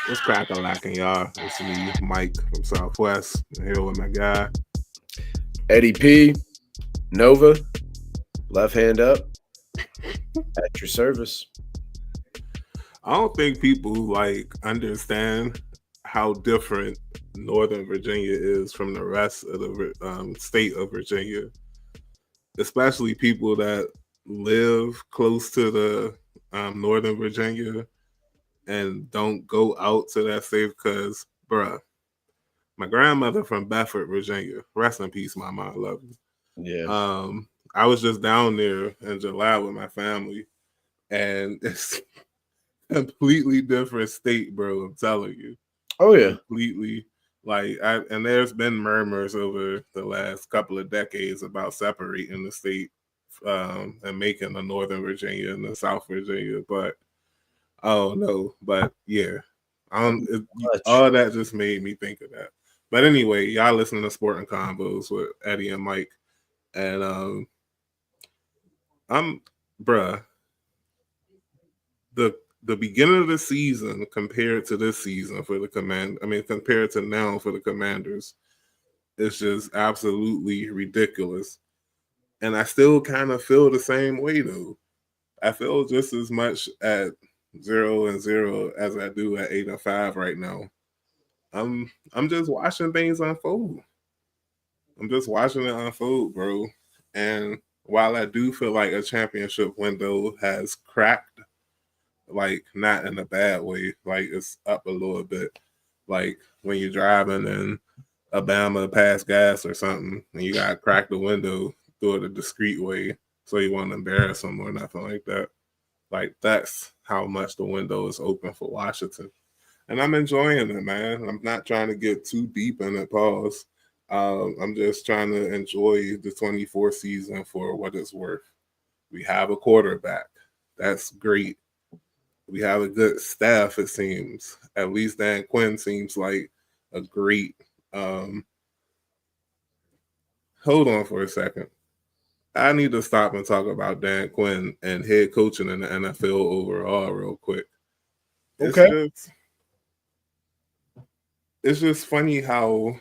What's cracking, lacking, y'all? It's me, Mike from Southwest. I'm here with my guy. Eddie P, Nova, left hand up at your service. I don't think people understand how different Northern Virginia is from the rest of the state of Virginia, especially people that live close to the Northern Virginia and don't go out to that state. Because, bruh, my grandmother from Bedford, Virginia. Rest in peace, my mom. Love Yeah. you. I was just down there in July with my family, and it's completely different state, bro. I'm telling you, Oh yeah. completely. And there's been murmurs over the last couple of decades about separating the state and making the Northern Virginia and the South Virginia, but oh no, but yeah, Much. all that just made me think of that. But anyway, y'all listening to Sporting Convos with Eddie and Mike, and I'm, bruh, the the beginning of the season compared to this season for the compared to now for the Commanders, it's just absolutely ridiculous. And I still kind of feel the same way though. I feel just as much at 0-0 as I do at 8-5 right now. I'm just watching things unfold. I'm just watching it unfold, bro. And while I do feel like a championship window has cracked, like not in a bad way, like it's up a little bit. Like when you're driving and Alabama pass gas or something, and you got to crack the window, do it a discreet way, so you won't embarrass them or nothing like that. Like that's how much the window is open for Washington, and I'm enjoying it, man. I'm not trying to get too deep in it. Pause. I'm just trying to enjoy the 24 season for what it's worth. We have a quarterback. That's great. We have a good staff, it seems. At least Dan Quinn seems like a great. Um, Hold on for a second. I need to stop and talk about Dan Quinn and head coaching in the NFL overall, real quick. It's Okay. just, it's just funny how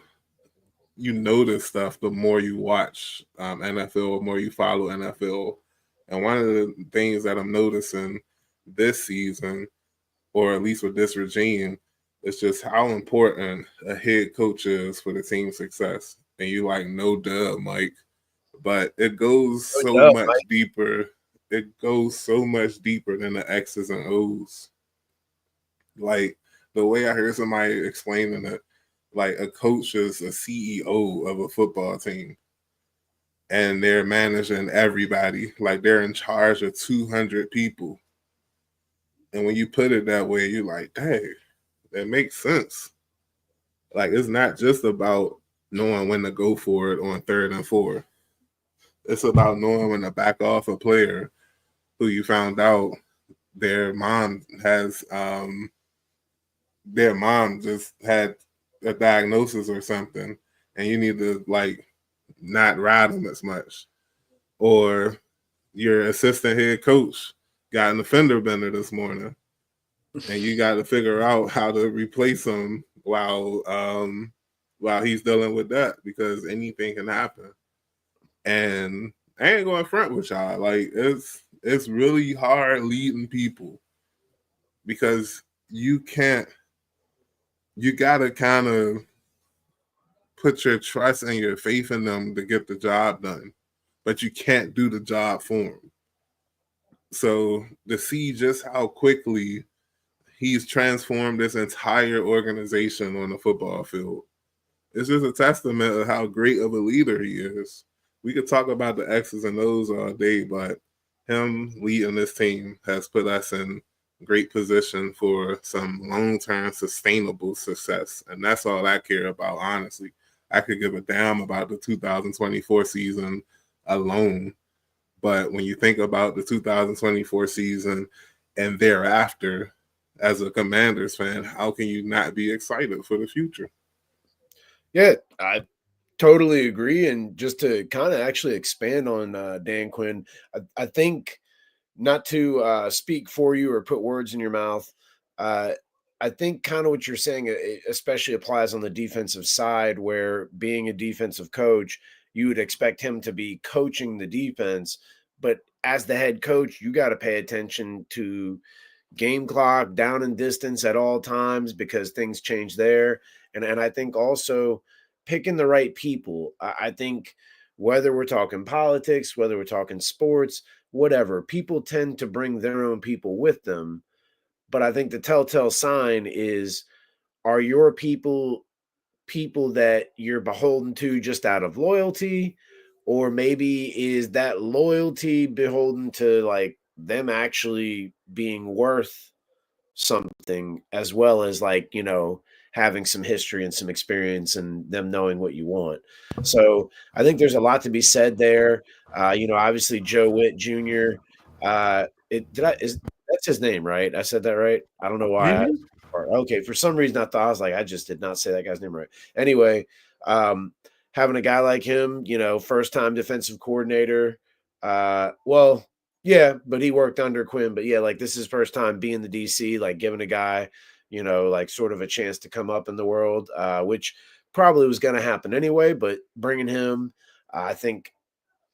you notice stuff the more you watch NFL, the more you follow NFL. And one of the things that I'm noticing this season, or at least with this regime, is just how important a head coach is for the team's success. And you like, no duh, Mike. But it goes No so doubt, much Mike. deeper. It goes so much deeper than the X's and O's. Like the way I heard somebody explaining it, like a coach is a CEO of a football team and they're managing everybody. Like they're in charge of 200 people. And when you put it that way, you're like, dang, that makes sense. Like it's not just about knowing when to go for it on 3rd and 4. It's about knowing when to back off a player who you found out their mom has their mom just had a diagnosis or something, and you need to like not ride them as much. Or your assistant head coach got an offender bender this morning, and you got to figure out how to replace him while he's dealing with that because anything can happen. And I ain't going front with y'all. Like it's really hard leading people because you can't. You gotta kind of put your trust and your faith in them to get the job done, but you can't do the job for them. So to see just how quickly he's transformed this entire organization on the football field, it's just a testament of how great of a leader he is. We could talk about the X's and O's all day, but him leading this team has put us in great position for some long-term sustainable success. And that's all I care about, honestly. I could give a damn about the 2024 season alone. But when you think about the 2024 season and thereafter, as a Commanders fan, how can you not be excited for the future? Yeah, I totally agree. And just to kind of actually expand on Dan Quinn, I think not to speak for you or put words in your mouth. Uh, I think kind of what you're saying, especially applies on the defensive side, where being a defensive coach, you would expect him to be coaching the defense. But as the head coach, you got to pay attention to game clock, down and distance at all times because things change there. And I think also picking the right people. I think whether we're talking politics, whether we're talking sports, whatever, people tend to bring their own people with them. But I think the telltale sign is, are your people that you're beholden to just out of loyalty? Or maybe is that loyalty beholden to like them actually being worth something, as well as like, having some history and some experience and them knowing what you want. So I think there's a lot to be said there. Obviously Joe Witt Jr. It did I is That's his name, right? I said that right. I don't know why. Mhm. Okay, for some reason I thought, I was like, I just did not say that guy's name right. Anyway, um, having a guy like him, first time defensive coordinator. Well, yeah, but he worked under Quinn. But yeah, like this is his first time being the DC, like giving a guy, like sort of a chance to come up in the world, which probably was going to happen anyway. But bringing him, I think,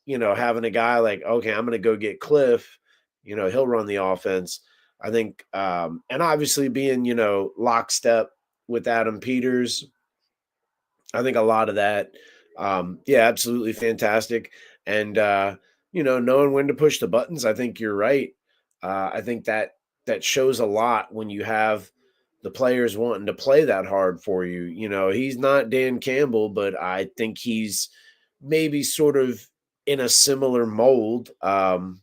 having a guy like, okay, I'm going to go get Cliff, he'll run the offense. I think, and obviously being, lockstep with Adam Peters, I think a lot of that, yeah, absolutely fantastic. And knowing when to push the buttons, I think you're right. I think that shows a lot when you have the players wanting to play that hard for you. He's not Dan Campbell, but I think he's maybe sort of in a similar mold. Dan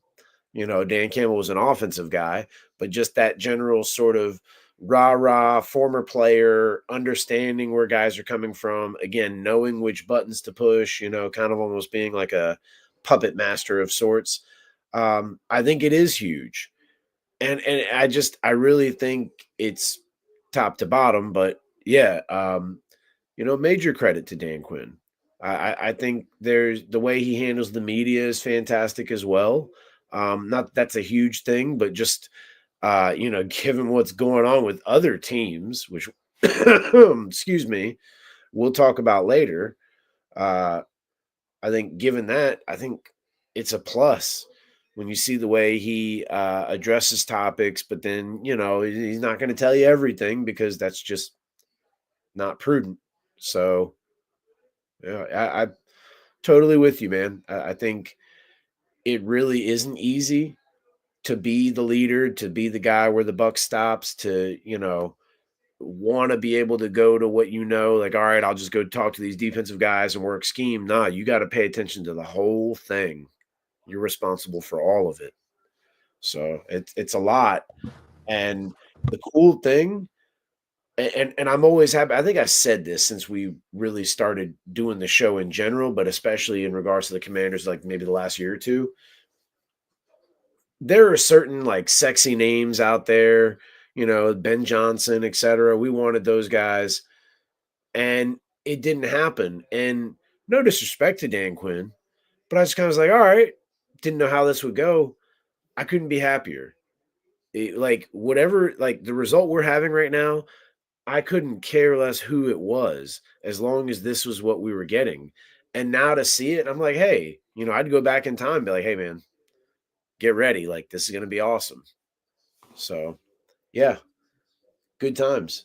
Campbell was an offensive guy, but just that general sort of rah rah former player, understanding where guys are coming from, again, knowing which buttons to push, kind of almost being like a puppet master of sorts. I think it is huge. And I really think it's top to bottom, but yeah, major credit to Dan Quinn. I think there's the way he handles the media is fantastic as well. Not that's a huge thing, but just given what's going on with other teams, which excuse me, we'll talk about later. Uh, I think given that, I think it's a plus when you see the way he addresses topics, but then he's not going to tell you everything because that's just not prudent. So yeah, I totally with you, man. I think it really isn't easy to be the leader, to be the guy where the buck stops, to, want to be able to go to what like, all right, I'll just go talk to these defensive guys and work scheme. Nah, you got to pay attention to the whole thing. You're responsible for all of it. So it's a lot. And the cool thing, and I'm always happy. I think I said this since we really started doing the show in general, but especially in regards to the Commanders, like maybe the last year or two. There are certain like sexy names out there, Ben Johnson, etc. We wanted those guys, and it didn't happen. And no disrespect to Dan Quinn, but I just kind of was like, all right, didn't know how this would go. I couldn't be happier. Like whatever, like the result we're having right now, I couldn't care less who it was as long as this was what we were getting. And now to see it, I'm like, hey, I'd go back in time and be like, hey, man, get ready. Like, this is going to be awesome. So, yeah, good times.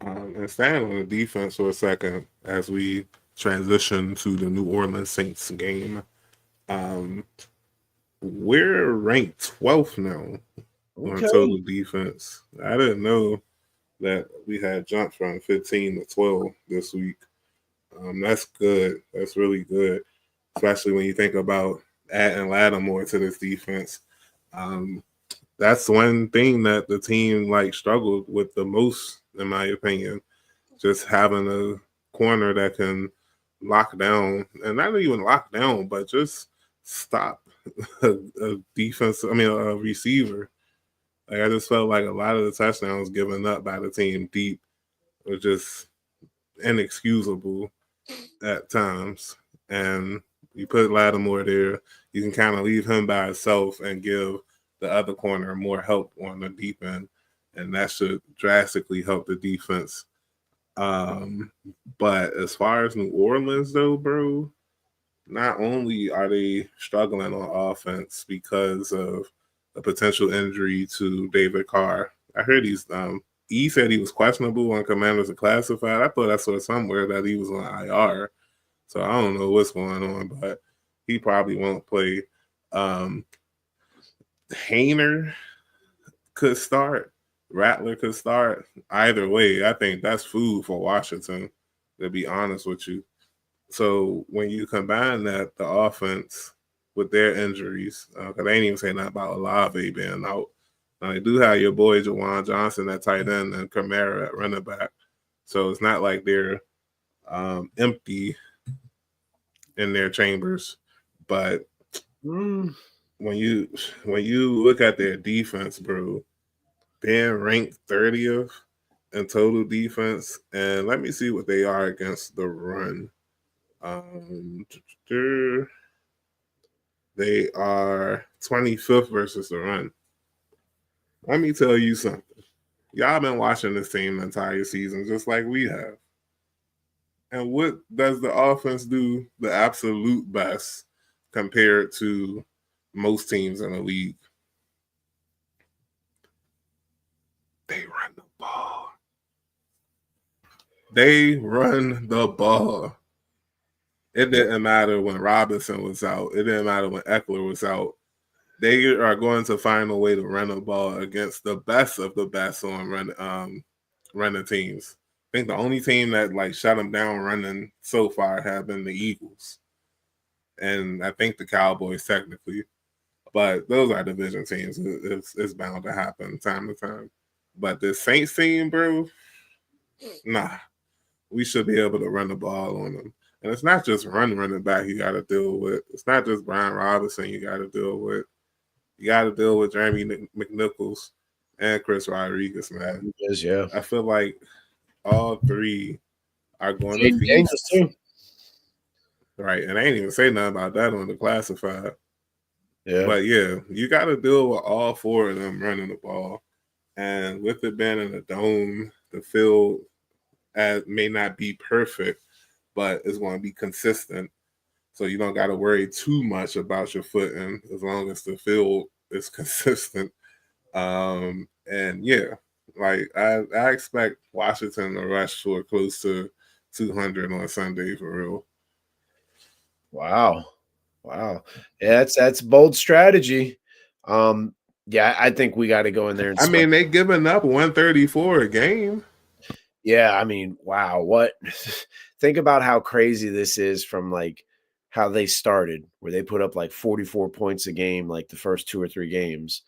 And staying on the defense for a second as we transition to the New Orleans Saints game. Um, we're ranked 12th now on Okay. total defense. I didn't know that we had jumped from 15 to 12 this week. That's good. That's really good, especially when you think about adding Lattimore to this defense. Um, that's one thing that the team like struggled with the most, in my opinion. Just having a corner that can lock down, and not even lock down, but just stop a defense. I mean, a receiver. Like I just felt like a lot of the touchdowns given up by the team deep were just inexcusable at times. And you put Lattimore there, you can kind of leave him by himself and give the other corner more help on the deep end. and that should drastically help the defense. But as far as New Orleans, though, bro, not only are they struggling on offense because of a potential injury to David Carr. I heard he said he was questionable on Commanders and Classified. I thought I saw somewhere that he was on IR. So I don't know what's going on, but he probably won't play. Hayner could start. Rattler could start. Either way, I think that's food for Washington, to be honest with you. So when you combine that, the offense with their injuries, because they ain't even say nothing about Olave being out. Now, they do have your boy Jawan Johnson at tight end and Kamara at running back. So it's not like they're empty in their chambers. But when you look at their defense, bro, being ranked 30th in total defense, and let me see what they are against the run. They are 25th versus the run. Let me tell you something. Y'all been watching this team the entire season just like we have. And what does the offense do the absolute best compared to most teams in the league? They run the ball. They run the ball. It didn't matter when Robinson was out. It didn't matter when Eckler was out. They are going to find a way to run the ball against the best of the best on running teams. I think the only team that like shut them down running so far have been the Eagles, and I think the Cowboys technically. But those are division teams. It's bound to happen time to time. But the Saints team, bro, nah, we should be able to run the ball on them. And it's not just running back you got to deal with. It's not just Brian Robinson you got to deal with. You got to deal with Jeremy McNichols and Chris Rodriguez, man. Yes, yeah. I feel like all three are going Jaden to Daniels feast. too. Right, and I ain't even say nothing about that on the classified. Yeah. But, yeah, you got to deal with all four of them running the ball. And with it being in the dome, the field may not be perfect, but it's going to be consistent. So you don't got to worry too much about your footing as long as the field is consistent. And yeah, like I expect Washington to rush for close to 200 on Sunday for real. Wow. Yeah, that's bold strategy. Yeah, I think we got to go in there and I mean, they giving up 134 a game. Yeah, I mean, wow. What think about how crazy this is from like how they started, where they put up like 44 points a game, like the first 2 or 3 games.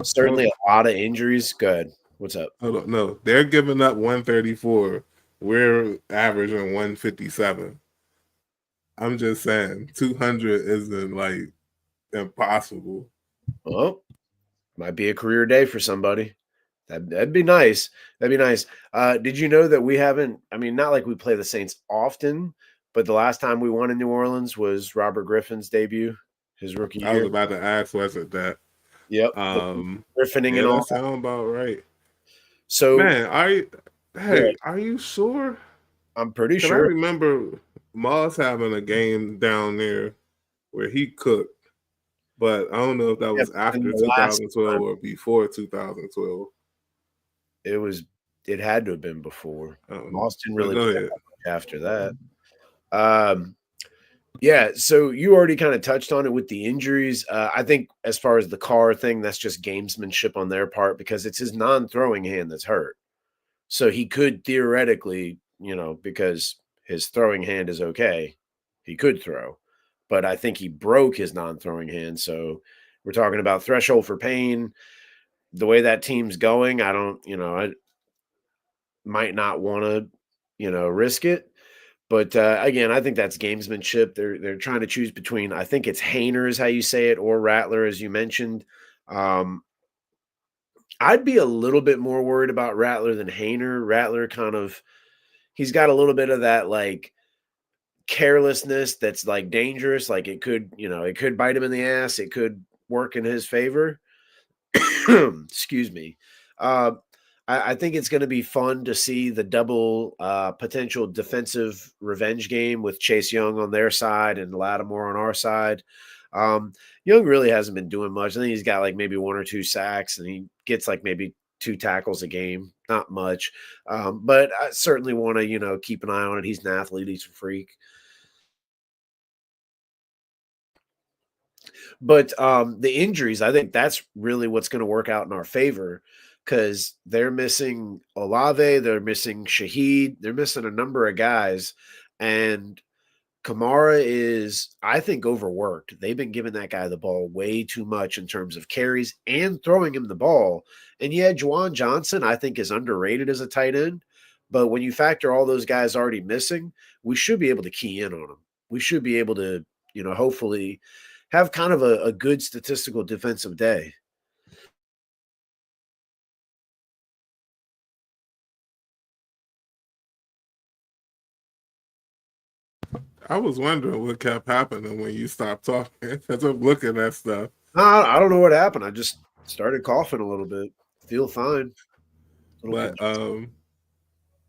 Certainly a lot of injuries. Good. What's up? Hold on. No, they're giving up 134. We're averaging 157. I'm just saying 200 isn't like impossible. Well, might be a career day for somebody. That'd be nice. That'd be nice. Did you know that we haven't? I mean, not like we play the Saints often, but the last time we won in New Orleans was Robert Griffin's debut, his rookie year. I was about to ask, was it that? Yep. Griffining and all. That sounds about right. So, man, are you sure? I'm pretty Because I sure. remember Moss having a game down there where he cooked, but I don't know if that was after 2012 or before 2012. It had to have been before. Moss didn't really play much after that. Yeah, so you already kind of touched on it with the injuries. I think as far as the Carr thing, that's just gamesmanship on their part because it's his non-throwing hand that's hurt. So he could theoretically, because his throwing hand is okay, he could throw. But I think he broke his non-throwing hand. So we're talking about threshold for pain. The way that team's going, I might not want to, risk it. But again, I think that's gamesmanship. They're trying to choose between, I think it's Hayner is how you say it, or Rattler, as you mentioned. I'd be a little bit more worried about Rattler than Hayner. Rattler he's got a little bit of that like carelessness that's like dangerous. Like it could bite him in the ass. It could work in his favor. Excuse me. Uh, I think it's going to be fun to see the double potential defensive revenge game with Chase Young on their side and Lattimore on our side. Um, Young really hasn't been doing much. I think he's got like maybe 1 or 2 sacks, and he gets like maybe 2 tackles a game, not much. But I certainly want to, keep an eye on it. He's an athlete, he's a freak. But the injuries, I think that's really what's going to work out in our favor because they're missing Olave, they're missing Shaheed, they're missing a number of guys. And Kamara is, I think, overworked. They've been giving that guy the ball way too much in terms of carries and throwing him the ball. And yeah, Juwan Johnson, I think, is underrated as a tight end. But when you factor all those guys already missing, we should be able to key in on them. We should be able to, hopefully have kind of a good statistical defensive day. I was wondering what kept happening when you stopped talking as I'm looking at stuff. I don't know what happened. I just started coughing a little bit. Feel fine. But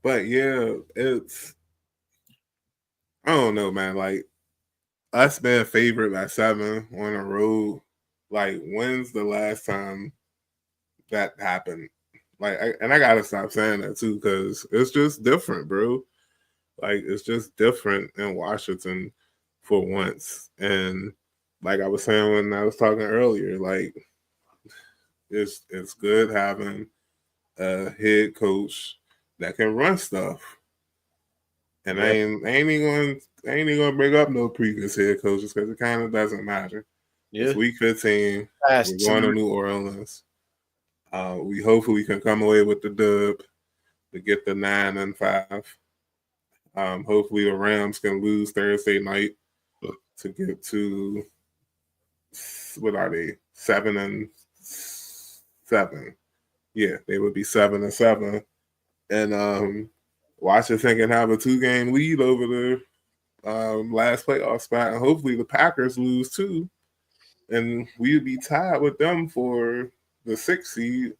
but yeah, it's I don't know, man. Like us being favored by 7 on a road. Like when's the last time that happened? Like, I gotta stop saying that too because it's just different, bro. Like it's just different in Washington for once. And like I was saying when I was talking earlier, like it's good having a head coach that can run stuff. And Yep. I ain't even gonna bring up no previous head coaches because it kind of doesn't matter. Yeah. It's week 15. Fast We're going to New Orleans. We hopefully can come away with the dub to get the 9-5. Hopefully the Rams can lose Thursday night to get to what are they? 7-7. Yeah, they would be 7-7. And Washington can have a 2-game lead over the last playoff spot, and hopefully the Packers lose too, and we'd be tied with them for the 6th seed,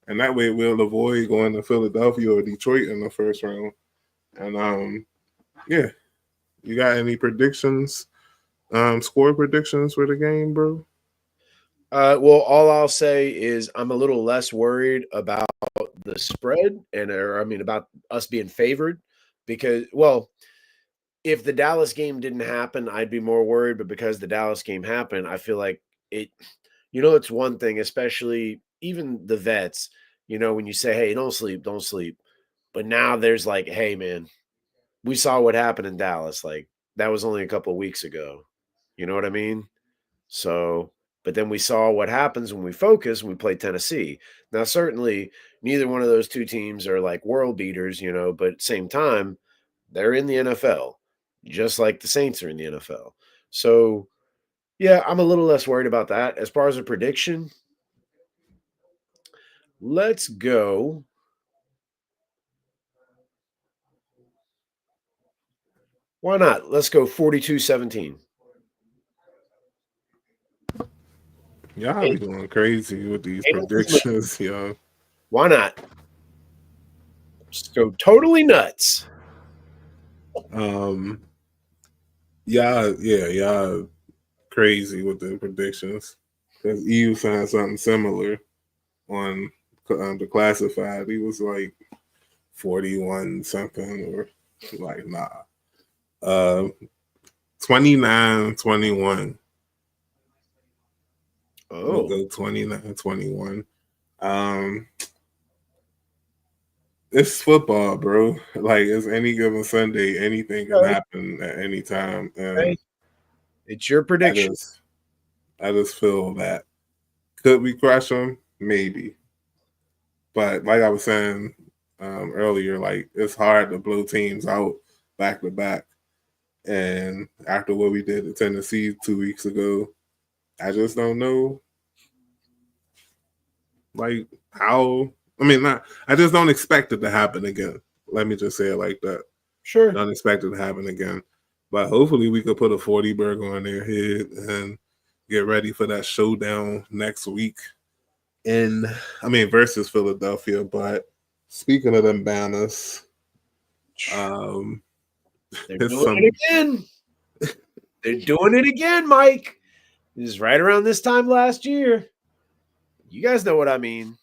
and that way we'll avoid going to Philadelphia or Detroit in the first round. And yeah, you got any predictions? Score predictions for the game, bro? Well, all I'll say is I'm a little less worried about the spread about us being favored because, well, if the Dallas game didn't happen, I'd be more worried. But because the Dallas game happened, I feel like it, it's one thing, especially even the vets, when you say, hey, don't sleep, don't sleep. But now there's like, hey, man, we saw what happened in Dallas. Like that was only a couple of weeks ago. You know what I mean? So, but then we saw what happens when we focus and we play Tennessee. Now, certainly, neither one of those two teams are like world beaters, but at the same time, they're in the NFL, just like the Saints are in the NFL. So, yeah, I'm a little less worried about that. As far as a prediction, let's go. Why not? Let's go 42-17. Y'all be going crazy with these predictions, yo. Why not? Just go totally nuts. Y'all crazy with the predictions because Eve signed something similar on the classified. He was like 41 something or like nah. 29-21. We'll go 29-21. It's football, bro. Like it's any given Sunday, anything can happen at any time. And it's your prediction. I just feel that could we crush them? Maybe. But like I was saying earlier, like it's hard to blow teams out back to back. And after what we did to Tennessee 2 weeks ago, I just don't know like how I just don't expect it to happen again. Let me just say it like that. Sure. Don't expect it to happen again. But hopefully we could put a 40 burger on their head and get ready for that showdown next week in, versus Philadelphia. But speaking of them banners, um, They're it's doing it some. again. They're doing it again, Mike. This is right around this time last year. You guys know what I mean.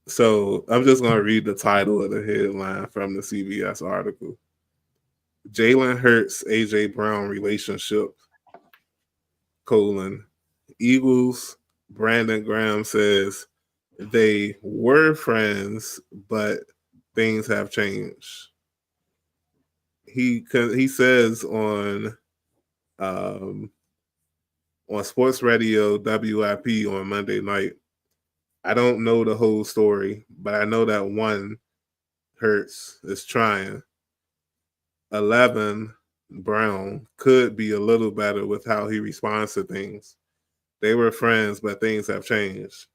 So I'm just gonna read the title of the headline from the CBS article. Jalen Hurts, AJ Brown relationship, colon. Eagles, Brandon Graham says they were friends, but things have changed. He says um, on sports radio WIP on Monday night, I don't know the whole story, but I know that one Hurts is trying. 11 Brown could be a little better with how he responds to things. They were friends, but things have changed.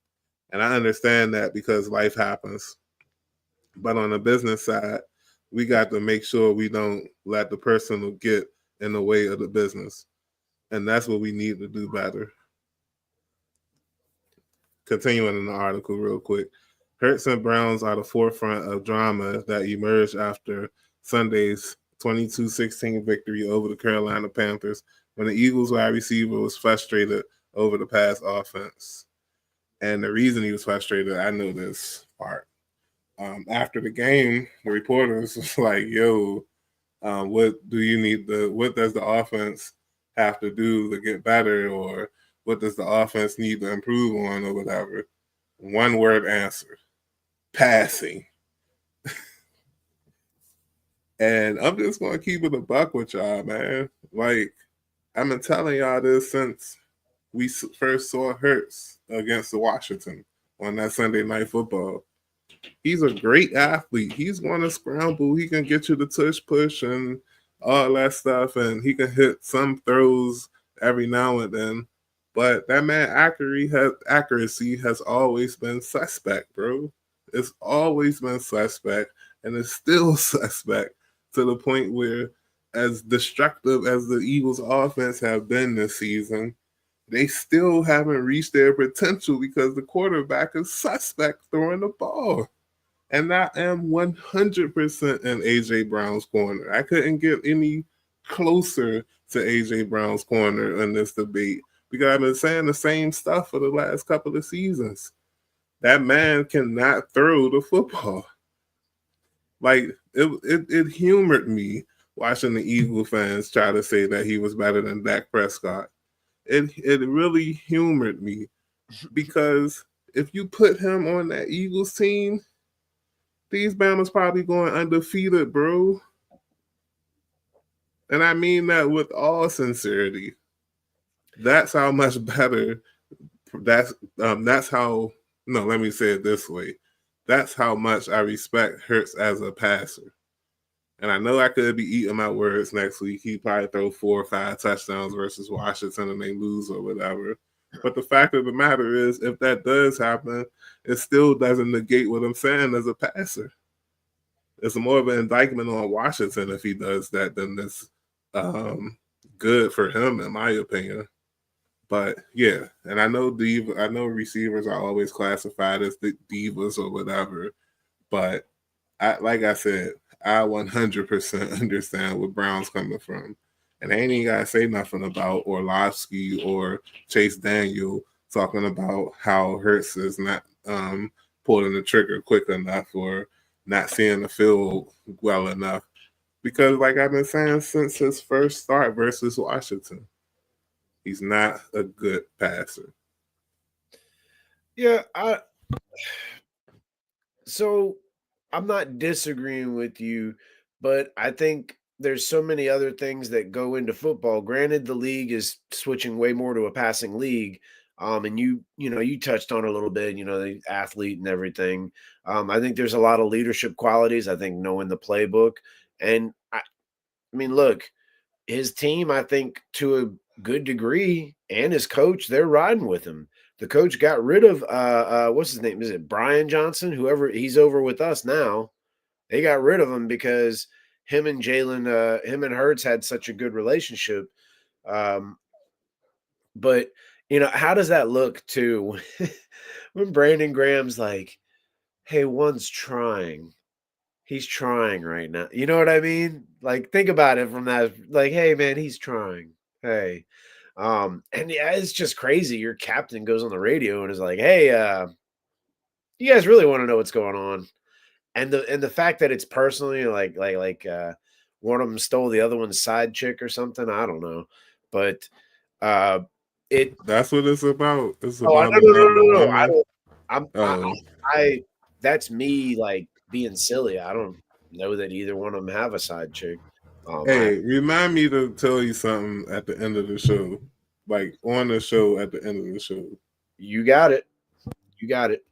And I understand that because life happens. But on the business side, we got to make sure we don't let the personal get in the way of the business. And that's what we need to do better. Continuing in the article real quick. Hurts and Browns are the forefront of drama that emerged after Sunday's 22-16 victory over the Carolina Panthers when the Eagles wide receiver was frustrated over the pass offense. And the reason he was frustrated, I know this part. After the game, the reporters was like, "Yo, what does the offense have to do to get better, or what does the offense need to improve on, or whatever?" One word answer: passing. And I'm just gonna keep it a buck with y'all, man. Like I've been telling y'all this since we first saw Hurts against the Washington on that Sunday Night Football. He's a great athlete. He's going to scramble. He can get you the tush push and all that stuff, and he can hit some throws every now and then. But that man accuracy has always been suspect, bro. It's always been suspect, and it's still suspect to the point where, as destructive as the Eagles' offense have been this season, they still haven't reached their potential because the quarterback is suspect throwing the ball. And I am 100% in AJ Brown's corner. I couldn't get any closer to AJ Brown's corner in this debate because I've been saying the same stuff for the last couple of seasons. That man cannot throw the football. Like it humored me watching the Eagle fans try to say that he was better than Dak Prescott. It really humored me because if you put him on that Eagles team, these Bama's probably going undefeated, bro. And I mean that with all sincerity. That's how much better. That's how. No, let me say it this way. That's how much I respect Hurts as a passer. And I know I could be eating my words next week. He probably throw 4 or 5 touchdowns versus Washington and they lose or whatever. But the fact of the matter is, if that does happen, it still doesn't negate what I'm saying as a passer. It's more of an indictment on Washington if he does that than this good for him, in my opinion. But yeah, and I know receivers are always classified as the divas or whatever. But like I said, I 100% understand where Brown's coming from. And I ain't even got to say nothing about Orlovsky or Chase Daniel talking about how Hurts is not pulling the trigger quick enough or not seeing the field well enough. Because, like I've been saying since his first start versus Washington, he's not a good passer. Yeah, so I'm not disagreeing with you, but I think there's so many other things that go into football. Granted, the league is switching way more to a passing league. And you touched on it a little bit, the athlete and everything. I think there's a lot of leadership qualities. I think knowing the playbook. And I mean, look, his team, I think to a good degree, and his coach, they're riding with him. The coach got rid of what's his name? Is it Brian Johnson? Whoever, he's over with us now. They got rid of him because him and Hurts had such a good relationship. But How does that look too when Brandon Graham's like, "Hey, one's trying. He's trying right now." You know what I mean? Like, think about it from that. Like, hey, man, he's trying. Hey, and yeah, it's just crazy. Your captain goes on the radio and is like, "Hey, you guys really want to know what's going on?" And the fact that it's personally like one of them stole the other one's side chick or something. I don't know, but uh, it. That's what it's about. It's Oh, about no, no, no, another no, no. I woman. don't. I'm. Oh, I. That's me like being silly. I don't know that either one of them have a side chick. I. hey, remind me to tell you something at the end of the show, like on the show at the end of the show. You got it. You got it.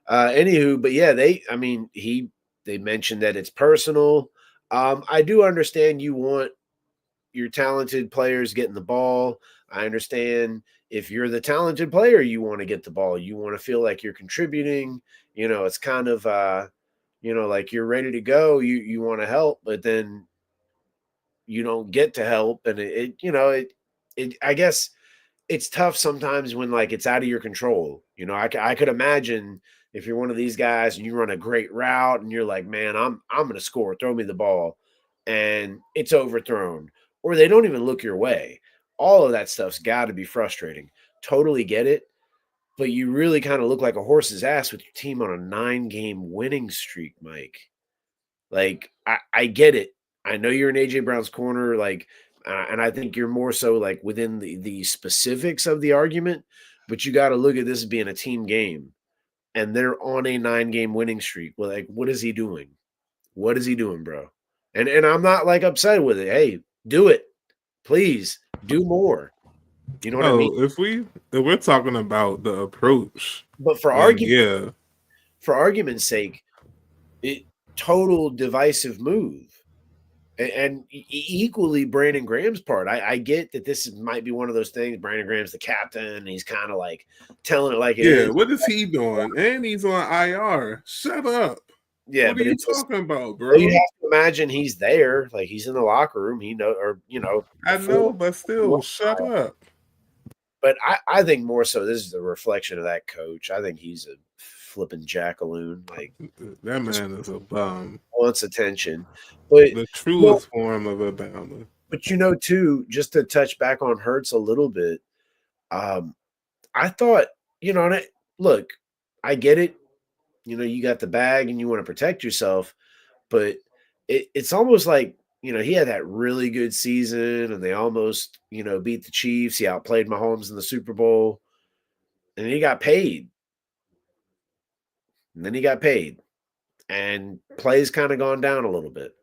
Anywho, but yeah, they mentioned that it's personal. I do understand you want your talented players getting the ball. I understand if you're the talented player, you want to get the ball. You want to feel like you're contributing. It's kind of like you're ready to go. You want to help, but then you don't get to help, and it I guess it's tough sometimes when like it's out of your control. I could imagine if you're one of these guys and you run a great route and you're like, man, I'm going to score. Throw me the ball, and it's overthrown, or they don't even look your way. All of that stuff's got to be frustrating. Totally get it, but you really kind of look like a horse's ass with your team on a 9-game winning streak, Mike. Like I get it. I know you're in AJ Brown's corner, like, and I think you're more so like within the specifics of the argument, but you got to look at this as being a team game, and they're on a 9-game winning streak. Well, like, what is he doing? What is he doing, bro? And I'm not like upset with it. Hey, do it, please, do more. You know what I mean? Oh, if we're talking about the approach, But for then argument yeah, for argument's sake, it total divisive move. And equally Brandon Graham's part. I get that might be one of those things. Brandon Graham's the captain, and he's kind of like telling it like it yeah. is. What is he doing? And he's on IR. Shut up. Yeah, What are but you it's just talking about, well, you bro? have to imagine he's there, like he's in the locker room. I Before. know, but still, shut up. But I think more so this is a reflection of that coach. I think he's a flipping jackaloon, like That just man is a bum. wants attention. But The you know, truest form of a bummer. too, just to touch back on Hurts a little bit. Um, I thought, and look, I get it. You got the bag and you want to protect yourself, but it's almost like, he had that really good season and they almost, beat the Chiefs. He outplayed Mahomes in the Super Bowl, and then he got paid. And then he got paid, and plays kind of gone down a little bit.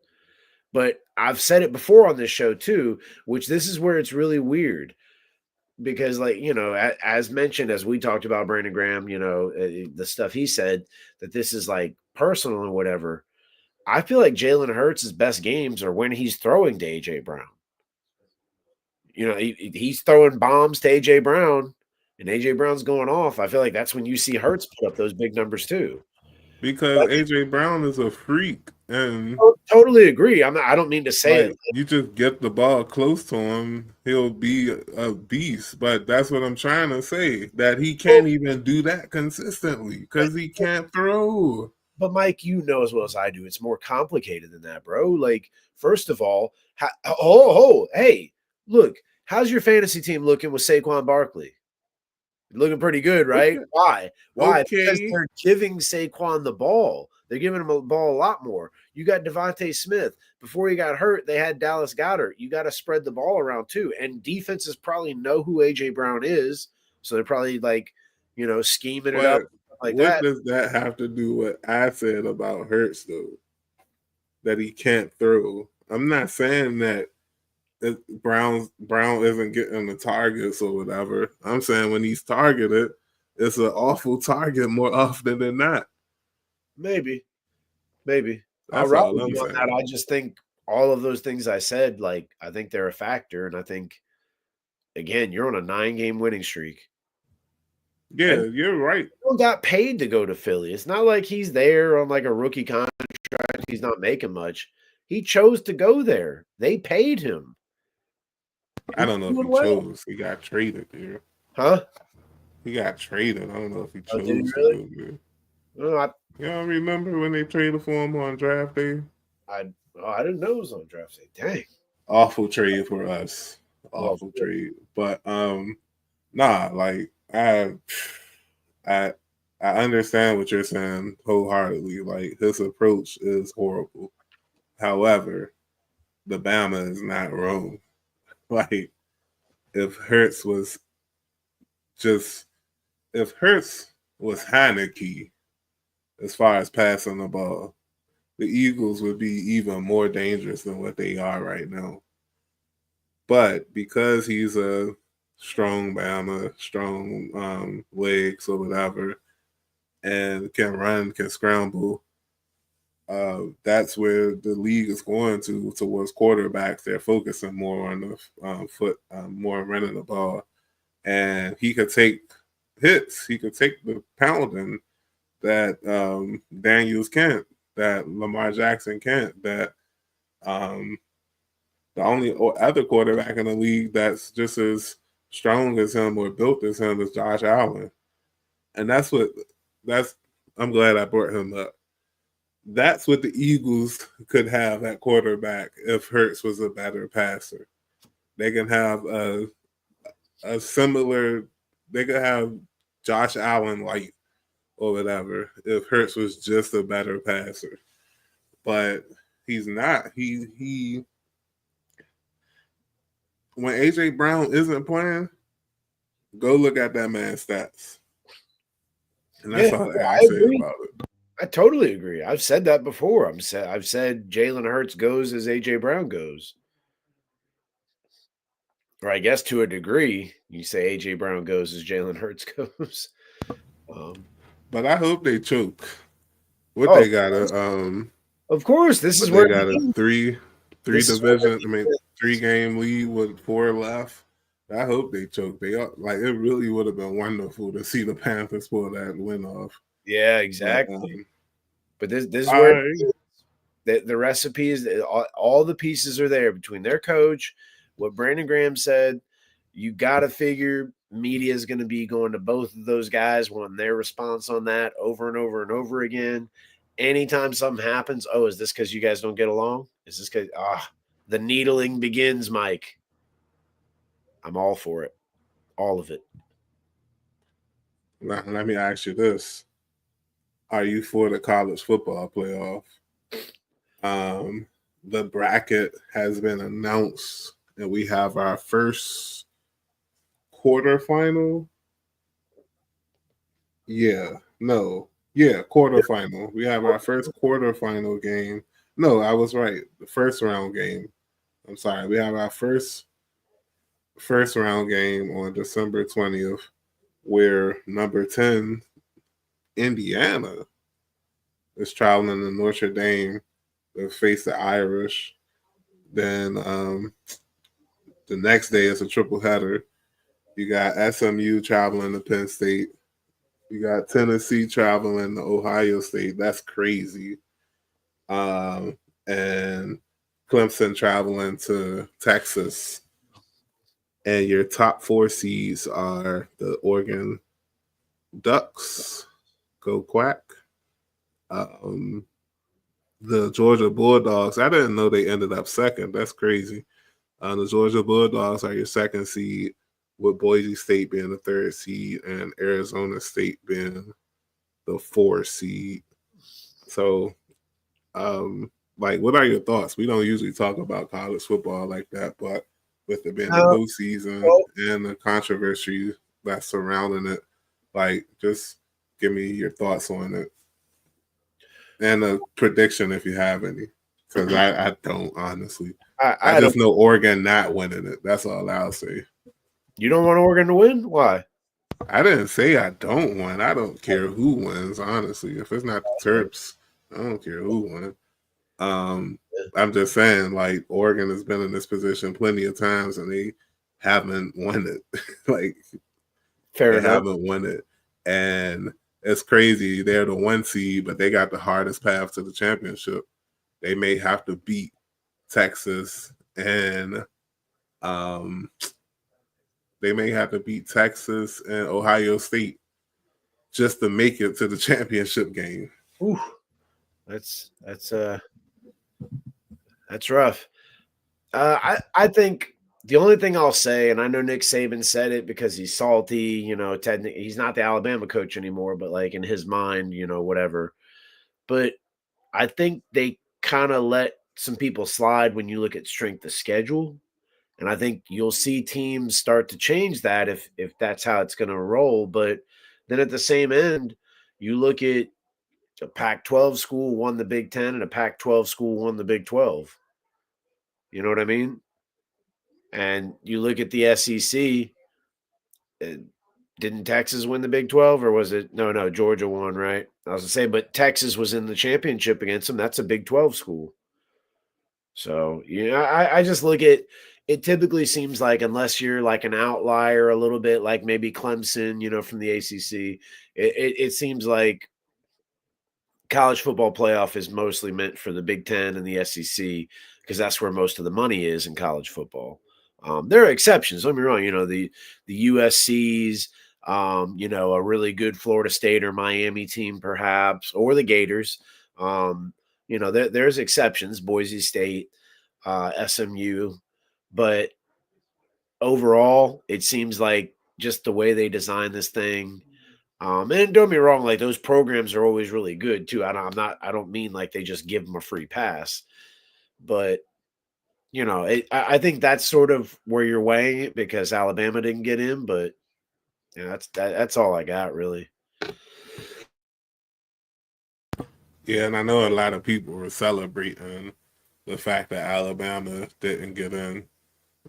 But I've said it before on this show too, which this is where it's really weird because, like, as mentioned, as we talked about Brandon Graham, the stuff he said that this is like personal and whatever. I feel like Jalen Hurts' best games are when he's throwing to AJ Brown. He's throwing bombs to AJ Brown, and AJ Brown's going off. I feel like that's when you see Hurts put up those big numbers too. Because But AJ Brown is a freak, and I totally agree. I don't mean to say it. like you just get the ball close to him, he'll be a beast. But that's what I'm trying to say, that he can't even do that consistently because he can't throw. But Mike, you know as well as I do, it's more complicated than that, bro. Like, first of all, hey, look, how's your fantasy team looking with Saquon Barkley? Looking pretty good, right? Okay, Why? Why? Because okay. they're giving Saquon the ball. They're giving him the ball a lot more. You got Devontae Smith. Before he got hurt, they had Dallas Goedert. You got to spread the ball around too. And defenses probably know who AJ Brown is, so they're probably like, scheming it up But like what that. does that have to do with what I said about Hurts though? That he can't throw. I'm not saying that Brown isn't getting the targets or whatever. I'm saying when he's targeted, it's an awful target more often than not. Maybe. I'll That's rock all with I'm you on that. saying. I just think all of those things I said, like, I think they're a factor. And I think, again, you're on a 9-game winning streak. Yeah, And you're right. he got paid to go to Philly. It's not like he's there on like a rookie contract. He's not making much. He chose to go there. They paid him. I He's don't know if doing he well. chose. He got traded there. Huh? He got traded. I don't know if he Oh, did he chose to really? move there. No, Y'all remember when they traded for him on draft day? I didn't know it was on draft day. Dang. Awful trade for us. Well, of Awful course. trade. But nah, like I I understand what you're saying wholeheartedly. Like his approach is horrible. However, the Bama is not wrong. Like if Hertz was just if Hertz was Heineke as far as passing the ball, the Eagles would be even more dangerous than what they are right now. But because he's a strong Bama, strong legs or whatever, and can run, can scramble, that's where the league is going towards quarterbacks. They're focusing more on the foot, more on running the ball, and he could take hits. He could take the pounding that Daniels can't, that Lamar Jackson can't, that um, the only other quarterback in the league that's just as strong as him or built as him is Josh Allen, and that's. I'm glad I brought him up. That's what the Eagles could have at quarterback if Hurts was a better passer. They can have a similar. They could have Josh Allen light or whatever if Hurts was just a better passer, but he's not. He when AJ Brown isn't playing, go look at that man's stats, and that's Yeah, all I I gotta say agree. about it. I totally agree. I've said that before. I've said Jalen Hurts goes as AJ Brown goes. Or I guess to a degree, you say AJ Brown goes as Jalen Hurts goes. Um, But I hope they choke. What oh, they got of course, this is what they where got a three this is where division. I mean 3-game lead with 4 left. I hope they choke. They are, like it really would have been wonderful to see the Panthers pull that win off. yeah, But exactly. But this is where I the recipe is. All the pieces are there between their coach, what Brandon Graham said. You got to figure media is going to be going to both of those guys, wanting their response on that over and over and over again. Anytime something happens, oh, is this because you guys don't get along? Is this because the needling begins, Mike? I'm all for it, all of it. let me ask you this: are you for the college football playoff? Um, the bracket has been announced, and we have our first quarterfinal. Quarterfinal. We have our first quarterfinal game. No, I was right. The first round game. I'm sorry. We have our first round game on December 20th, where number 10, Indiana, is traveling to Notre Dame to face the Irish. Then the next day is a triple header. You got SMU traveling to Penn State. You got Tennessee traveling to Ohio State. That's crazy. And Clemson traveling to Texas. And your top 4 seeds are the Oregon Ducks, go Quack. Um, the Georgia Bulldogs. I didn't know they ended up second. That's crazy. The Georgia Bulldogs are your second seed, with Boise State being the third seed and Arizona State being the 4th seed. So, like, what are your thoughts? We don't usually talk about college football like that, but with it being a new season Well, and the controversy that's surrounding it, like, just give me your thoughts on it and a prediction if you have any, because I don't honestly. I I don't. just know Oregon not winning it. That's all I'll say. You don't want Oregon to win? Why? I didn't say I don't win. I don't care who wins, honestly. If it's not the Terps, I don't care who wins. Um, I'm just saying, like, Oregon has been in this position plenty of times and they haven't won it. Like, Fair they enough. haven't won it. And it's crazy. They're the 1 seed, but they got the hardest path to the championship. They may have to beat Texas and they may have to beat Texas and Ohio State just to make it to the championship game. Ooh, that's rough. I think the only thing I'll say, and I know Nick Saban said it because he's salty, technically he's not the Alabama coach anymore, but like in his mind, whatever. But I think they kind of let some people slide when you look at strength of schedule. And I think you'll see teams start to change that if that's how it's going to roll. But then at the same end, you look at a Pac-12 school won the Big Ten and a Pac-12 school won the Big 12. You know what I mean? And you look at the SEC. Didn't Texas win the Big 12 or was it? No, Georgia won, right? I was going to say, but Texas was in the championship against them. That's a Big 12 school. So, I just look at it typically seems like unless you're like an outlier a little bit, like maybe Clemson, from the ACC, it seems like college football playoff is mostly meant for the Big Ten and the SEC because that's where most of the money is in college football. There are exceptions. Don't get me wrong. The USC's, a really good Florida State or Miami team, perhaps, or the Gators. There's exceptions. Boise State, SMU, but overall, it seems like just the way they design this thing. And don't get me wrong, like those programs are always really good too. I don't mean like they just give them a free pass, but I think that's sort of where you're weighing it because Alabama didn't get in, but that's all I got really. Yeah, and I know a lot of people were celebrating the fact that Alabama didn't get in,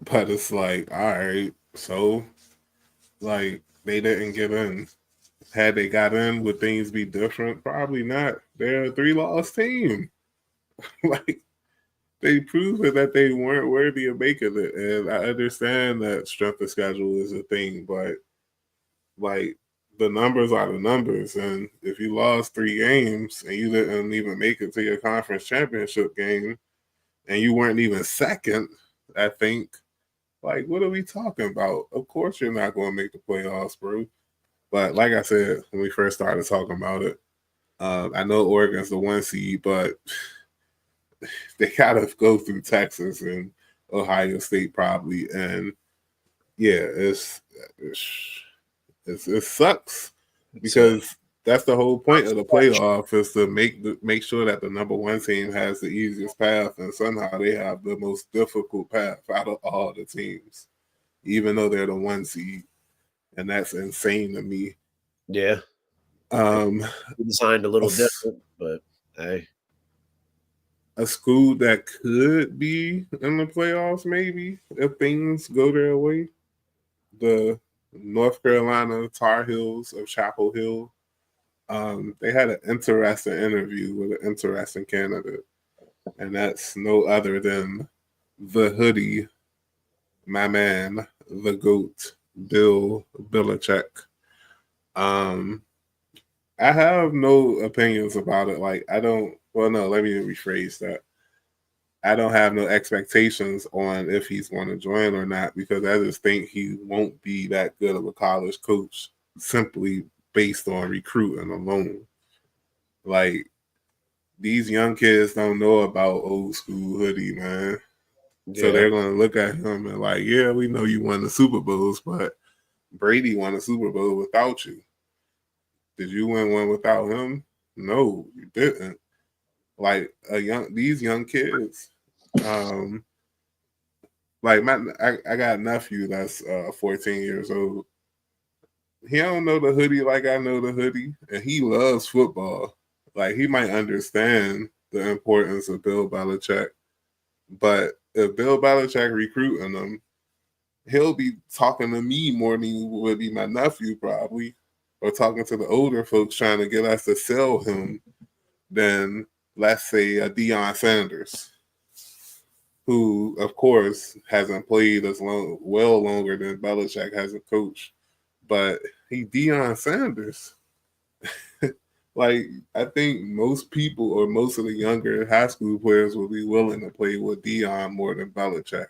but it's like, all right, so like they didn't get in. Had they got in, would things be different? Probably not. They're a 3-loss team. Like they proved that they weren't worthy of making it. And I understand that strength of schedule is a thing, but like the numbers are the numbers. And if you lost 3 games and you didn't even make it to your conference championship game and you weren't even second, I think, like, what are we talking about? Of course you're not going to make the playoffs, bro. But like I said, when we first started talking about it, I know Oregon's the 1 seed, but they gotta go through Texas and Ohio State probably, and yeah, it sucks because that's the whole point of the playoff is to make sure that the number 1 team has the easiest path, and somehow they have the most difficult path out of all the teams, even though they're the 1 seed, and that's insane to me. Yeah. Designed a little different, but hey. A school that could be in the playoffs, maybe, if things go their way. The North Carolina Tar Heels of Chapel Hill. They had an interesting interview with an interesting candidate, and that's no other than the hoodie, my man, the GOAT, Bill Belichick. I have no opinions about it. Like, I don't, well, no, let me rephrase that. I don't have no expectations on if he's going to join or not because I just think he won't be that good of a college coach simply based on recruiting alone. Like, these young kids don't know about old school hoodie, man. Yeah. So they're going to look at him and like, yeah, we know you won the Super Bowls, but Brady won a Super Bowl without you. Did you win one without him? No, you didn't. Like these young kids, like I got a nephew that's 14 years old. He don't know the hoodie like I know the hoodie, and he loves football. Like he might understand the importance of Bill Belichick, but if Bill Belichick recruiting him, he'll be talking to me more than he would be my nephew probably, or talking to the older folks trying to get us to sell him than, let's say, a Deion Sanders, who, of course, hasn't played as longer than Belichick has a coach, but he Deion Sanders. Like, I think most people or most of the younger high school players will be willing to play with Deion more than Belichick.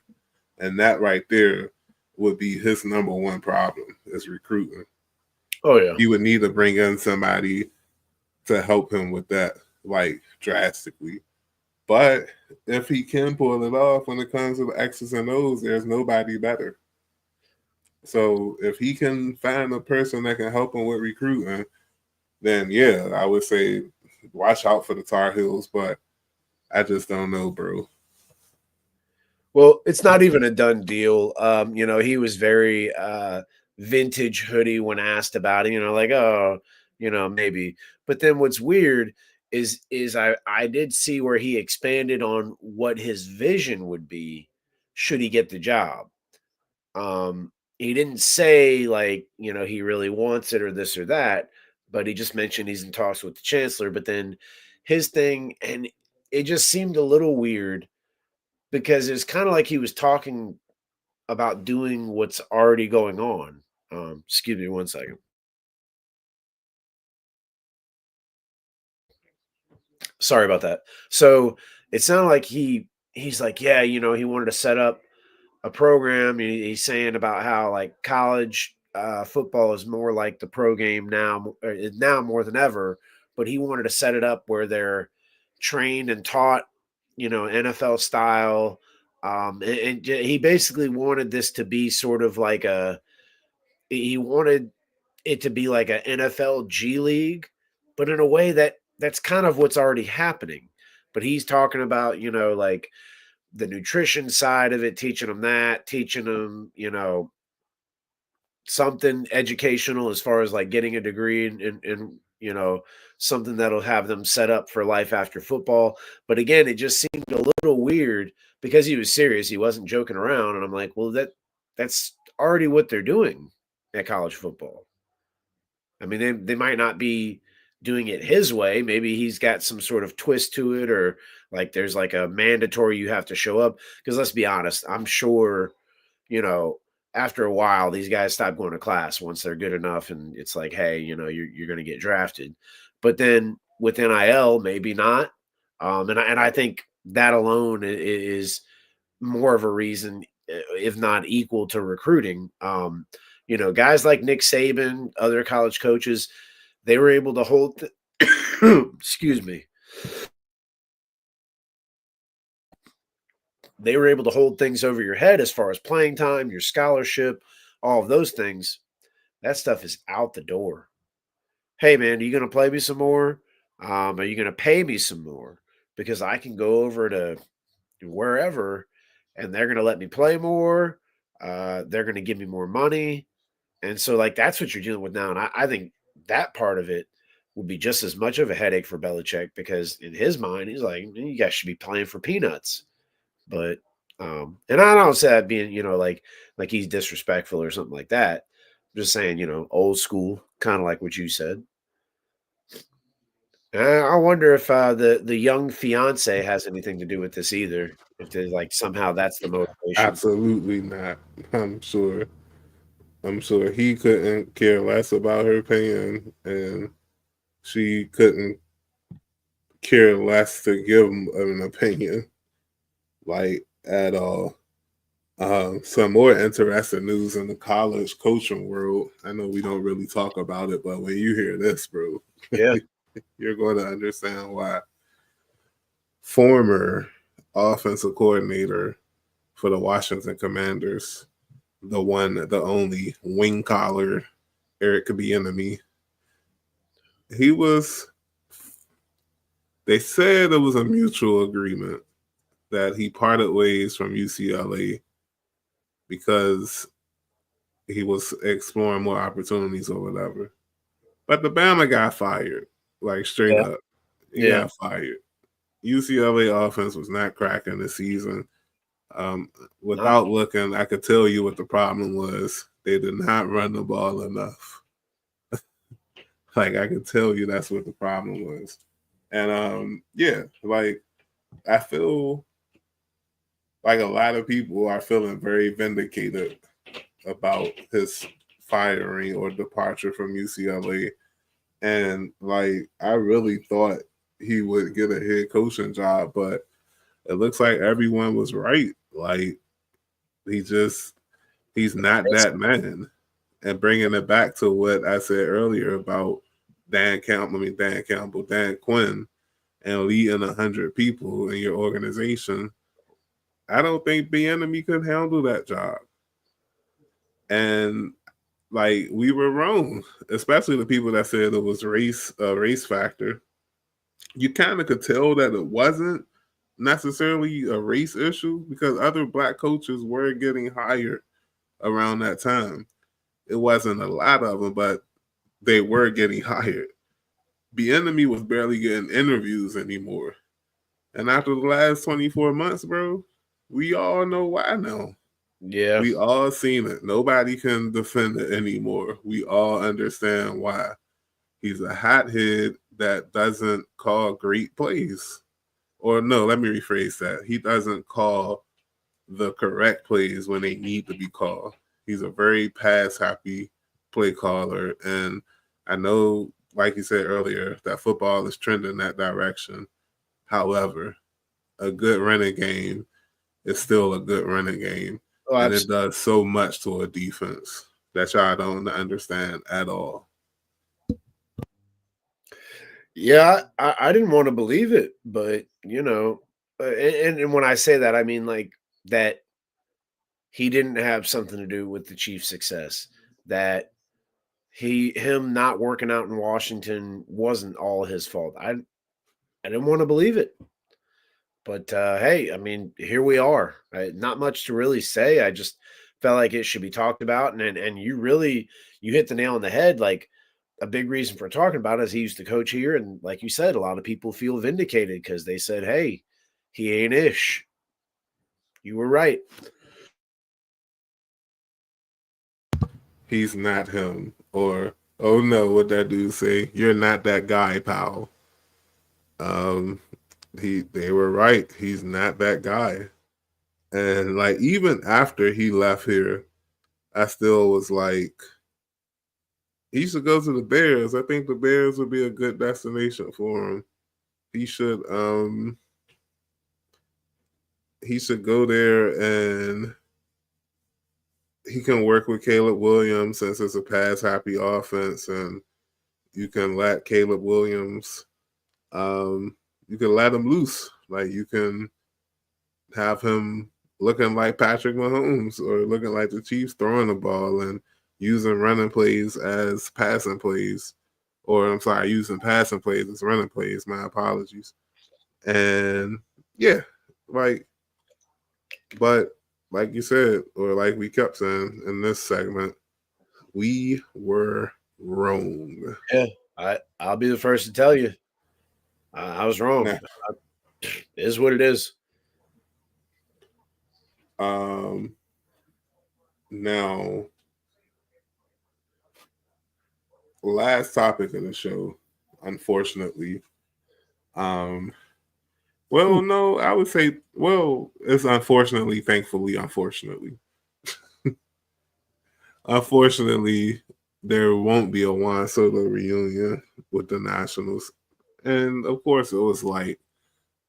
And that right there would be his number one problem is recruiting. Oh yeah. He would need to bring in somebody to help him with that, like drastically. But if he can pull it off when it comes to the X's and O's, there's nobody better. So if he can find a person that can help him with recruiting, then yeah, I would say watch out for the Tar Heels. But I just don't know, bro. Well, it's not even a done deal. He was very vintage hoodie when asked about it, like, oh, maybe. But then what's weird is I did see where he expanded on what his vision would be should he get the job. He didn't say like, he really wants it or this or that, but he just mentioned he's in talks with the chancellor. But then his thing, and it just seemed a little weird because it's kind of like he was talking about doing what's already going on. Excuse me one second. Sorry about that. So it sounded like he's like, yeah, he wanted to set up a program. He's saying about how like college football is more like the pro game now, now more than ever. But he wanted to set it up where they're trained and taught, NFL style. He basically wanted this to be sort of like he wanted it to be like a NFL G League, but in a way that's kind of what's already happening. But he's talking about, like the nutrition side of it, teaching them that, teaching them, something educational as far as like getting a degree in something that'll have them set up for life after football. But again, it just seemed a little weird because he was serious. He wasn't joking around. And I'm like, well, that's already what they're doing at college football. I mean, they might not be doing it his way. Maybe he's got some sort of twist to it, or like there's like a mandatory you have to show up. Because let's be honest, I'm sure, you know, after a while, these guys stop going to class once they're good enough, and it's like, hey, you're going to get drafted. But then with NIL, maybe not. And I think that alone is more of a reason, if not equal to recruiting. Guys like Nick Saban, other college coaches, they were able to hold. Excuse me. They were able to hold things over your head as far as playing time, your scholarship, all of those things. That stuff is out the door. Hey, man, are you going to play me some more? Are you going to pay me some more? Because I can go over to wherever and they're going to let me play more. They're going to give me more money. And so, like, that's what you're dealing with now. And I think that part of it would be just as much of a headache for Belichick because in his mind, he's like, you guys should be playing for peanuts. But, and I don't say that being, like he's disrespectful or something like that. I'm just saying, old school, kind of like what you said. I wonder if the young fiance has anything to do with this either. If there's like somehow that's the motivation. Absolutely not. I'm sure. I'm sure he couldn't care less about her paying, and she couldn't care less to give him an opinion, like at all. Some more interesting news in the college coaching world. I know we don't really talk about it, but when you hear this, bro, Yeah. you're going to understand why. Former offensive coordinator for the Washington Commanders, the one, the only wing collar, Eric Bieniemy. He was. They said it was a mutual agreement that he parted ways from UCLA because he was exploring more opportunities or whatever. But the Bama got fired, like straight Yeah. up. He Yeah. got fired. UCLA offense was not cracking this season. Not Without looking, I could tell you what the problem was. They did not run the ball enough. Like I could tell you that's what the problem was. And yeah, like I feel like a lot of people are feeling very vindicated about his firing or departure from UCLA. And like I really thought he would get a head coaching job, but it looks like everyone was right. Like he He's not that man. And bringing it back to what I said earlier about Dan Quinn, and leading 100 people in your organization, I don't think Bieniemy could handle that job. And like we were wrong, especially the people that said it was race factor. You kind of could tell that it wasn't necessarily a race issue because other black coaches were getting hired around that time. It wasn't a lot of them, but they were getting hired. Bieniemy was barely getting interviews anymore. And after the last 24 months, bro, we all know why now. Yeah. We all seen it. Nobody can defend it anymore. We all understand why. He's a hothead that doesn't call great plays. Or no, let me rephrase that. He doesn't call the correct plays when they need to be called. He's a very pass happy play caller. And I know, like you said earlier, that football is trending that direction. However, a good running game is still a good running game. Oh, and it does so much to a defense that y'all don't understand at all. Yeah, I didn't want to believe it, but and when I say that, I mean like that he didn't have something to do with the Chiefs' success. That him not working out in Washington wasn't all his fault. I didn't want to believe it. But hey, I mean, here we are. Not much to really say. I just felt like it should be talked about, and you hit the nail on the head. Like a big reason for talking about it is he used to coach here, and like you said, a lot of people feel vindicated because they said, "Hey, he ain't ish." You were right. He's not him. Or, oh no, what that dude say? You're not that guy, pal. They were right. He's not that guy. And like even after he left here, I still was like, he should go to the Bears. I think the Bears would be a good destination for him. He should go there and he can work with Caleb Williams since it's a pass happy offense, and you can let Caleb Williams you can let him loose. Like you can have him looking like Patrick Mahomes or looking like the Chiefs throwing the ball and using running plays as passing plays. Or I'm sorry, using passing plays as running plays. My apologies. And yeah, but like you said, or like we kept saying in this segment, we were wrong. Yeah, I'll be the first to tell you, I was wrong. It is what it is. Now, last topic of the show, unfortunately. Well, no, I would say, well, it's unfortunately, thankfully, unfortunately. Unfortunately, there won't be a Juan Soto reunion with the Nationals. And of course, it was like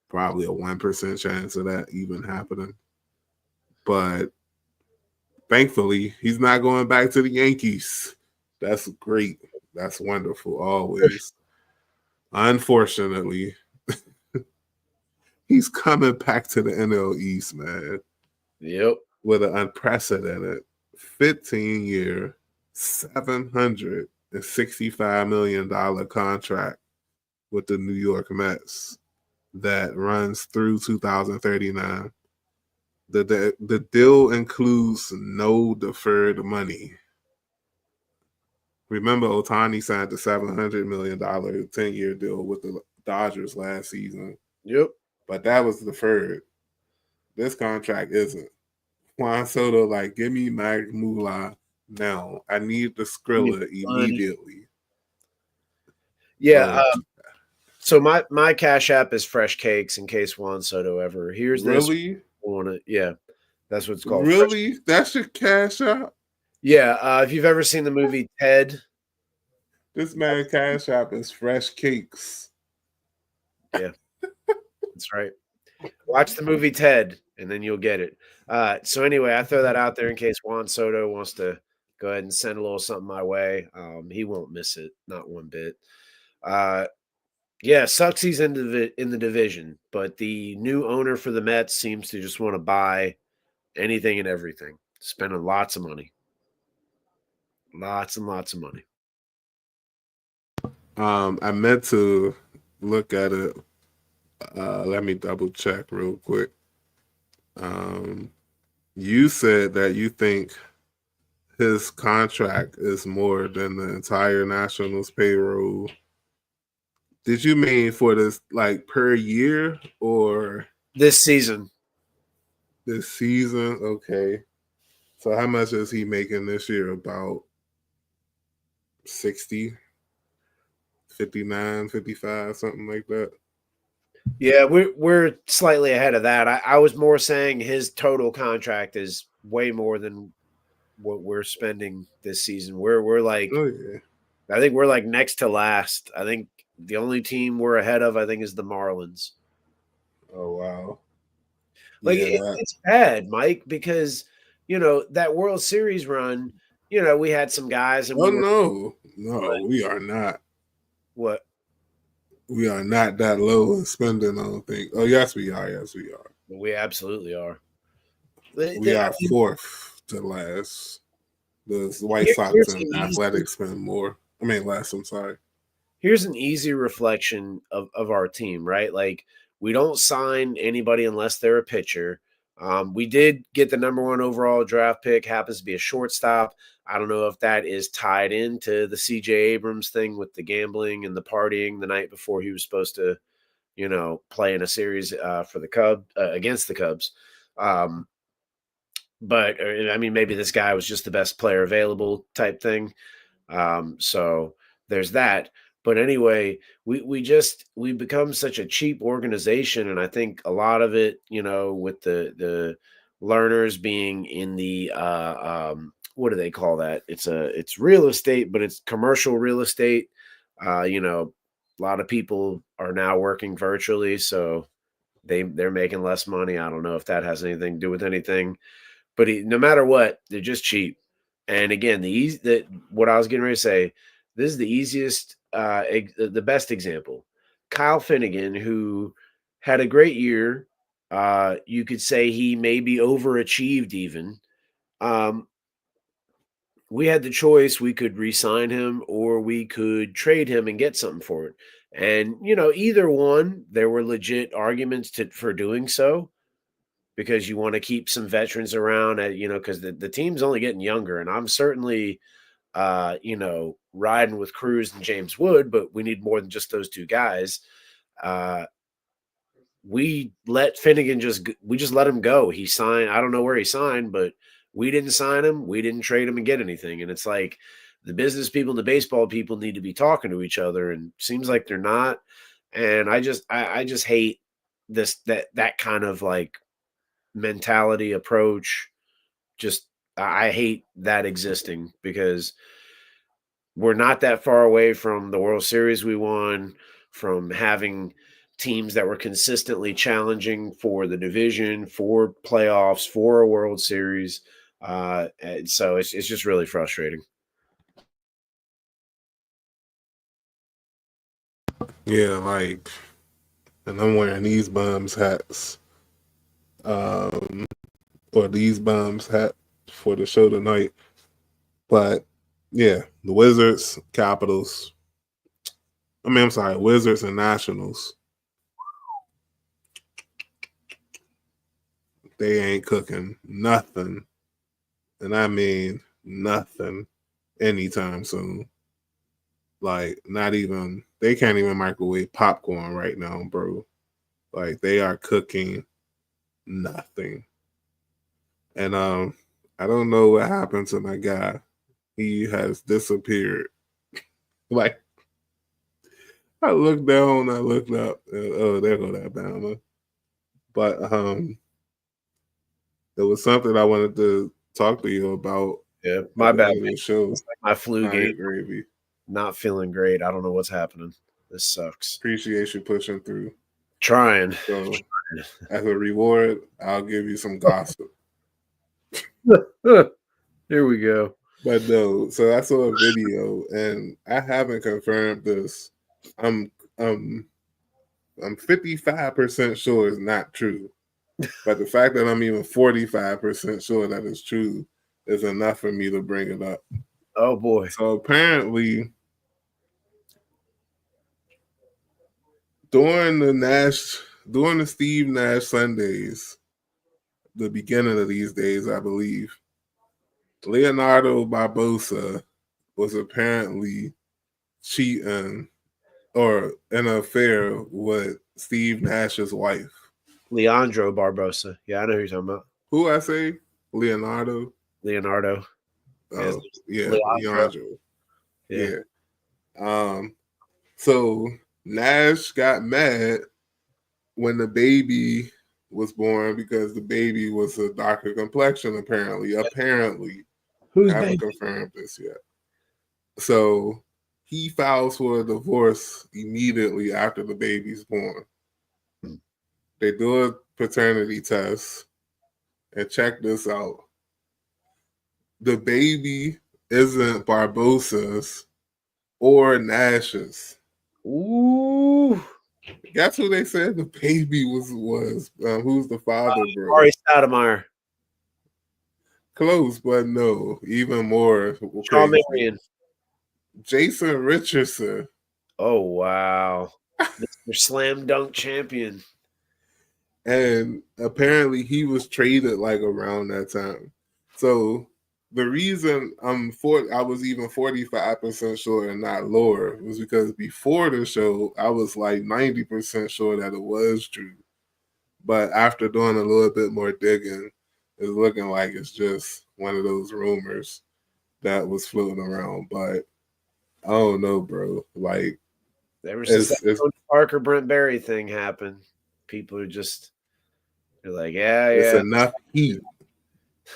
probably a 1% chance of that even happening. But thankfully, he's not going back to the Yankees. That's great. That's wonderful, always. Unfortunately, he's coming back to the NL East, man. Yep. With an unprecedented 15-year, $765 million contract with the New York Mets that runs through 2039. The deal includes no deferred money. Remember, Ohtani signed the $700 million 10-year deal with the Dodgers last season. Yep. But that was deferred. This contract isn't. Juan Soto, like, give me my moolah now. I need the Skrilla immediately. Yeah. So my Cash App is Fresh Cakes in case Juan Soto ever hears this. Really? Yeah, that's what it's called. Really? That's your Cash App? Yeah. If you've ever seen the movie Ted. This man Cash App is Fresh Cakes. Yeah. That's right. Watch the movie Ted, and then you'll get it. So anyway, I throw that out there in case Juan Soto wants to go ahead and send a little something my way. He won't miss it, not one bit. Yeah, sucks he's in the division, but the new owner for the Mets seems to just want to buy anything and everything, spending lots of money, lots and lots of money. I meant to look at it. Let me double check real quick. You said that you think his contract is more than the entire Nationals payroll. Did you mean for this like per year or This season? this season? Okay. So how much is he making this year? About 60, 59, 55, something like that. Yeah, we're slightly ahead of that. I was more saying his total contract is way more than what we're spending this season. We're like, Oh yeah. I think we're like next to last. I think the only team we're ahead of, I think, is the Marlins. Oh wow. Like Yeah. it's bad, Mike, because that World Series run. We had some guys, and Oh we were no, we are not. what? We are not that low in spending. I don't think. Oh yes, we are. Yes, we are. We absolutely are. We are fourth to last. The White Sox Here's and an Athletics spend more. I mean, less. I'm sorry. here's an easy reflection of our team, right? Like we don't sign anybody unless they're a pitcher. We did get the number 1 overall draft pick, happens to be a shortstop. I don't know if that is tied into the CJ Abrams thing with the gambling and the partying the night before he was supposed to, play in a series for the Cubs against the Cubs. But I mean, maybe this guy was just the best player available type thing. So there's that. But anyway, we become such a cheap organization, and I think a lot of it, with the learners being in the what do they call that? It's real estate, but it's commercial real estate. A lot of people are now working virtually, so they're making less money. I don't know if that has anything to do with anything, but no matter what, they're just cheap. And again, what I was getting ready to say, this is the easiest, the best example. Kyle Finnegan, who had a great year, you could say he maybe overachieved even. Um, we had the choice. We could re-sign him or we could trade him and get something for it. And, either one, there were legit arguments for doing so because you want to keep some veterans around, because the team's only getting younger. And I'm certainly, riding with Cruz and James Wood, but we need more than just those two guys. We let Finnegan we just let him go. He signed. I don't know where he signed, but we didn't sign him. We didn't trade him and get anything. And it's like the business people and the baseball people need to be talking to each other, and seems like they're not. And I just hate that kind of like mentality approach. Just I hate that existing because we're not that far away from the World Series we won, from having teams that were consistently challenging for the division, for playoffs, for a World Series. And so it's just really frustrating. Yeah, like, and I'm wearing these bums hats, or these bums hat for the show tonight. But yeah, the Wizards, Capitals. I mean, I'm sorry, Wizards and Nationals. They ain't cooking nothing, and I mean nothing, anytime soon. Like, not even, they can't even microwave popcorn right now, bro. Like, they are cooking nothing. And I don't know what happened to my guy. He has disappeared. Like, I looked down, I looked up, and, oh, there go that Bama. But there was something I wanted to talk to you about. Yeah, my bad. The show. It's like my flu game. Gravy. Not feeling great. I don't know what's happening. This sucks. Appreciate you pushing through. Trying. So as a reward, I'll give you some gossip. Here we go. But no, so I saw a video, and I haven't confirmed this. I'm um I'm 55% sure it's not true. But the fact that I'm even 45% sure that it's true is enough for me to bring it up. Oh boy. So apparently during the Steve Nash Sundays, the beginning of these days, I believe, Leonardo Barbosa was apparently cheating or in an affair with Steve Nash's wife. Leandro Barbosa. Yeah, I know who you're talking about. Who I say? Leonardo? Leonardo. Oh, yeah, Leandro. Yeah. So Nash got mad when the baby was born because the baby was a darker complexion, apparently. Who's I haven't baby? confirmed this yet. So he files for a divorce immediately after the baby's born. They do a paternity test, and check this out. The baby isn't Barbosa's or Nash's. Ooh. Guess who they said the baby was? Who's the father, bro? Ari Stoudemire. Close, but no. Even more Sean crazy. Marion. Jason Richardson. Oh wow. Mr. Slam Dunk Champion. And apparently he was traded like around that time. So the reason I was even 45% sure and not lower was because before the show, I was like 90% sure that it was true. But after doing a little bit more digging, it's looking like it's just one of those rumors that was floating around. But I don't know, bro. Like, ever since that Tony Parker Brent Berry thing happened, people are just they're like, it's enough heat.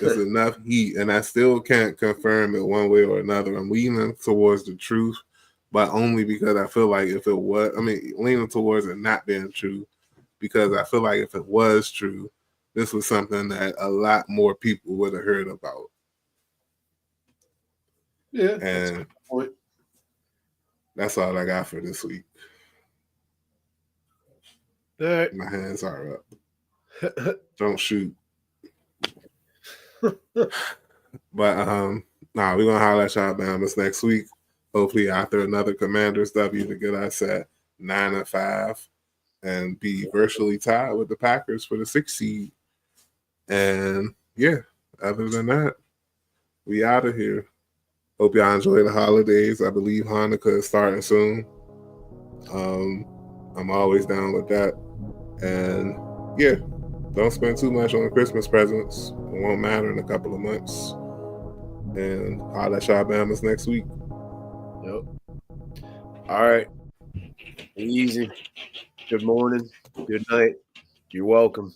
It's enough heat, and I still can't confirm it one way or another. I'm leaning towards the truth, but only because I feel like if it was, leaning towards it not being true, because I feel like if it was true, this was something that a lot more people would have heard about. Yeah, and that's all I got for this week. All right. My hands are up. Don't shoot. But we're gonna holler at y'all Bama's next week. Hopefully after another Commanders W to get us at 9-5 and be virtually tied with the Packers for the 6th seed. And yeah, other than that, we out of here. Hope y'all enjoy the holidays. I believe Hanukkah is starting soon. I'm always down with that. And yeah, don't spend too much on Christmas presents. It won't matter in a couple of months. And holla at y'all Bama's next week. Yep. All right. Easy. Good morning. Good night. You're welcome.